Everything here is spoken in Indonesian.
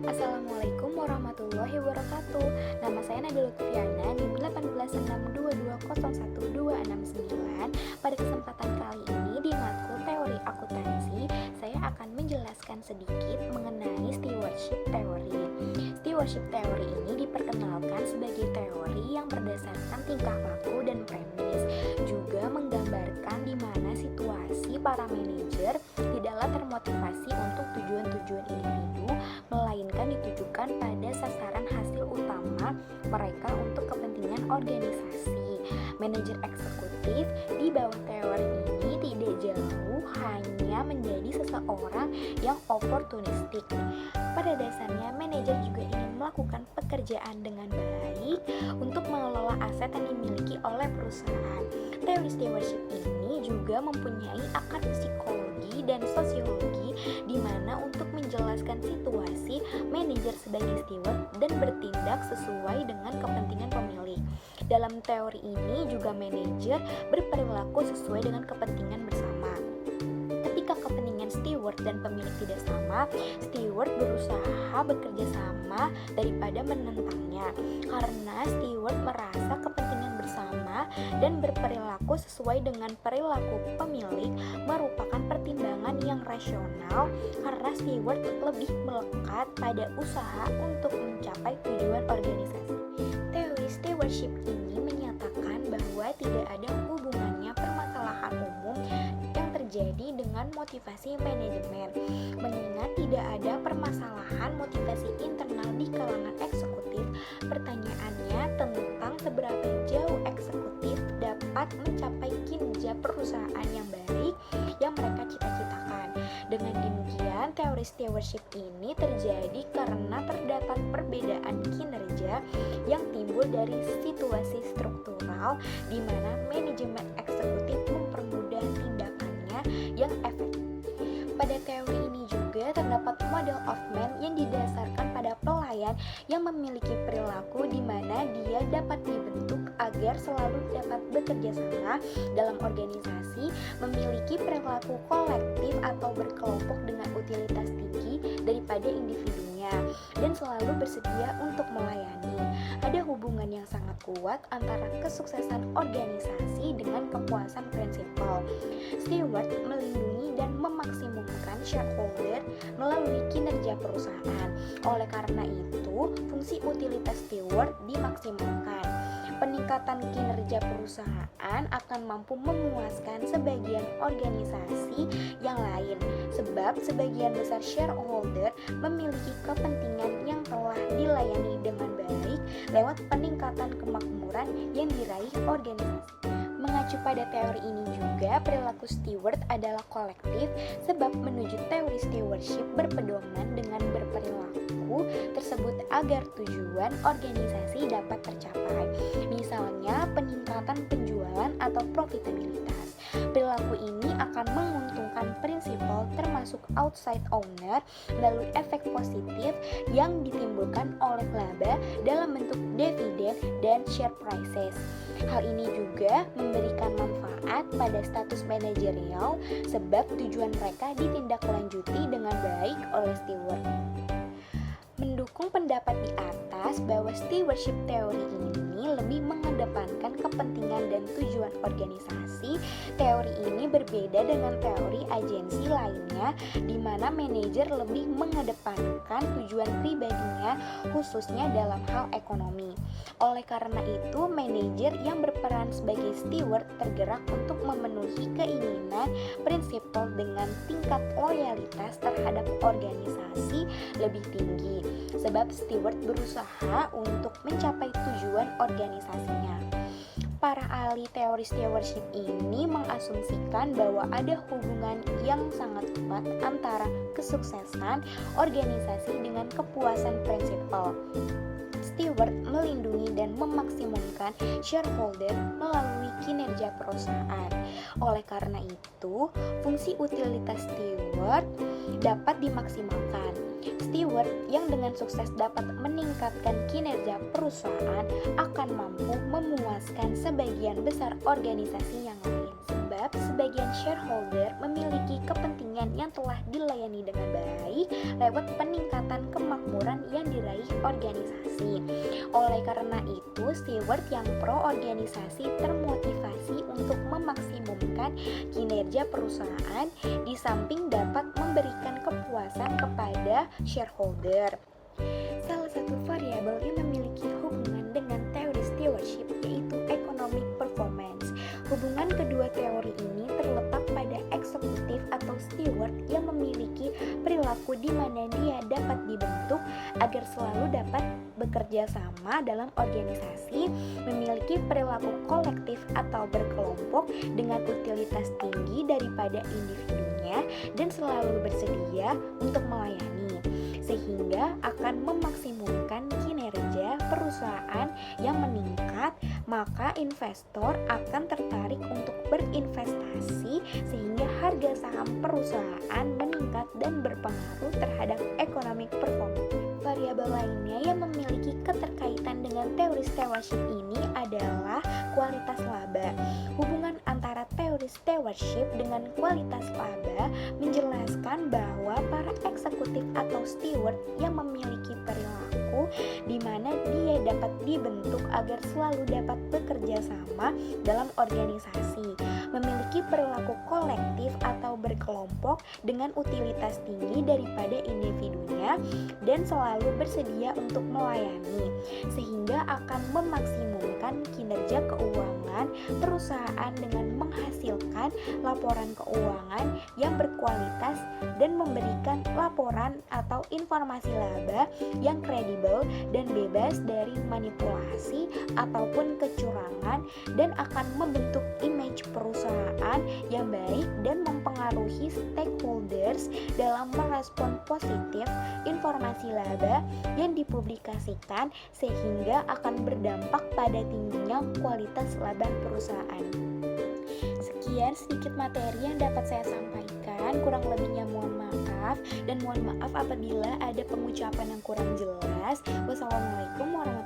Assalamualaikum warahmatullahi wabarakatuh. Nama saya Nadia Lutfiana, NIM 18622011269. Pada kesempatan kali ini di matkul teori akuntansi, saya akan menjelaskan sedikit mengenai stewardship theory. Stewardship theory ini diperkenalkan sebagai teori yang berdasarkan tingkah laku dan premis, juga menggambarkan di mana situasi para manajer tidaklah termotivasi untuk tujuan-tujuan individu, melainkan ditujukan pada sasaran hasil utama mereka untuk kepentingan organisasi. Manajer eksekutif di bawah teori ini tidak jauh hanya menjadi seseorang yang opportunistik. Pada dasarnya, manajer juga ingin melakukan pekerjaan dengan baik untuk mengelola aset yang dimiliki oleh perusahaan. Teori stewardship ini juga mempunyai akar psikologi dan sosiologi, di mana untuk menjelaskan situasi manajer sebagai steward dan bertindak sesuai dengan kepentingan pemilik. Dalam teori ini juga manajer berperilaku sesuai dengan kepentingan bersama. Ketika kepentingan steward dan pemilik tidak sama, steward berusaha bekerja sama daripada menentangnya, karena steward merasa kepentingan bersama dan berperilaku sesuai dengan perilaku pemilik merupakan pertimbangan yang rasional, karena steward lebih melekat pada usaha untuk mencapai tujuan organisasi. Teori stewardship ini menyatakan bahwa tidak ada hubungannya permasalahan umum yang terjadi dengan motivasi manajemen, mengingat tidak ada permasalahan motivasi internal di kalangan eksekutif. Pertanyaannya tentang seberapa jauh eksekutif dapat mencapai kinerja perusahaan yang baik yang mereka cita-citakan. Dengan demikian, teori stewardship ini terjadi karena terdapat perbedaan kinerja yang timbul dari situasi struktural di mana manajemen eksekutif mempermudah tindakannya yang efektif. Pada teori ini juga terdapat model of man yang didasarkan pada pelayan yang memiliki perilaku di mana dia dapat dibentuk agar selalu dapat bekerja sama dalam organisasi, memiliki perilaku kolektif atau berkelompok dengan utilitas tinggi daripada individunya, dan selalu bersedia untuk melayani. Ada hubungan yang sangat kuat antara kesuksesan organisasi dengan kepuasan prinsipal. Steward melindungi dan memaksimumkan shareholder melalui kinerja perusahaan. Oleh karena itu, fungsi utilitas steward dimaksimalkan. Peningkatan kinerja perusahaan akan mampu memuaskan sebagian organisasi yang lain, sebab sebagian besar shareholder memiliki kepentingan yang telah dilayani dengan baik lewat peningkatan kemakmuran yang diraih organisasi. Mengacu pada teori ini juga, perilaku steward adalah kolektif, sebab menuju teori stewardship berpedoman dengan berperilaku tersebut agar tujuan organisasi dapat tercapai. Misalnya, peningkatan penjualan atau profitabilitas. Perilaku ini akan menguntungkan prinsipal termasuk outside owner melalui efek positif yang ditimbulkan oleh laba dalam bentuk dividen dan share prices. Hal ini juga memberikan manfaat pada status manajerial, sebab tujuan mereka ditindaklanjuti dengan baik oleh steward. Mendukung pendapat di atas bahwa stewardship theory ini lebih mengedepankan kepentingan dan tujuan organisasi, teori ini berbeda dengan teori agensi lainnya, di mana manajer lebih mengedepankan tujuan pribadinya, khususnya dalam hal ekonomi. Oleh karena itu, manajer yang berperan sebagai steward tergerak untuk memenuhi keinginan prinsipal dengan tingkat loyalitas terhadap organisasi lebih tinggi, sebab steward berusaha untuk mencapai tujuan organisasinya. Para ahli teori stewardship ini mengasumsikan bahwa ada hubungan yang sangat kuat antara kesuksesan organisasi dengan kepuasan prinsipal. Steward melindungi dan memaksimumkan shareholder melalui kinerja perusahaan. Oleh karena itu, fungsi utilitas steward dapat dimaksimalkan. Steward yang dengan sukses dapat meningkatkan kinerja perusahaan akan mampu memuaskan sebagian besar organisasi yang lain, sebab sebagian shareholder memiliki kepentingan konsumen yang telah dilayani dengan baik lewat peningkatan kemakmuran yang diraih organisasi. Oleh karena itu, steward yang pro organisasi termotivasi untuk memaksimumkan kinerja perusahaan di samping dapat memberikan kepuasan kepada shareholder. Salah satu variabel yang memiliki hubungan dengan teori stewardship yaitu economic performance. Hubungan kedua teori ini terletak pada eksekutif atau steward yang memiliki perilaku di mana dia dapat dibentuk agar selalu dapat bekerja sama dalam organisasi, memiliki perilaku kolektif atau berkelompok dengan utilitas tinggi daripada individunya dan selalu bersedia untuk melayani, sehingga akan memaksimumkan kinerja perusahaan yang meningkat, maka investor akan tertarik untuk berinvestasi sehingga harga saham perusahaan meningkat dan berpengaruh terhadap economic performance. Variabel lainnya yang memiliki keterkaitan dengan teori stewardship ini adalah kualitas laba. Hubungan antara teori stewardship dengan kualitas laba menjelaskan bahwa para eksekutif atau steward yang memiliki perilaku di mana dia dapat dibentuk agar selalu dapat bekerja sama dalam organisasi, memiliki perilaku kolektif atau berkelompok dengan utilitas tinggi daripada individunya dan selalu bersedia untuk melayani, sehingga akan memaksimumkan kinerja keuangan perusahaan dengan menghasilkan laporan keuangan yang berkualitas dan memberikan laporan atau informasi laba yang kredibel dan bebas dari manipulasi ataupun kecurangan, dan akan membentuk image perusahaan yang baik dan mempengaruhi stakeholders dalam merespon positif informasi laba yang dipublikasikan, sehingga akan berdampak pada tingginya kualitas laba perusahaan. Sekian sedikit materi yang dapat saya sampaikan, kurang lebihnya mohon maaf, dan mohon maaf apabila ada pengucapan yang kurang jelas. Wassalamualaikum warahmatullahi wabarakatuh.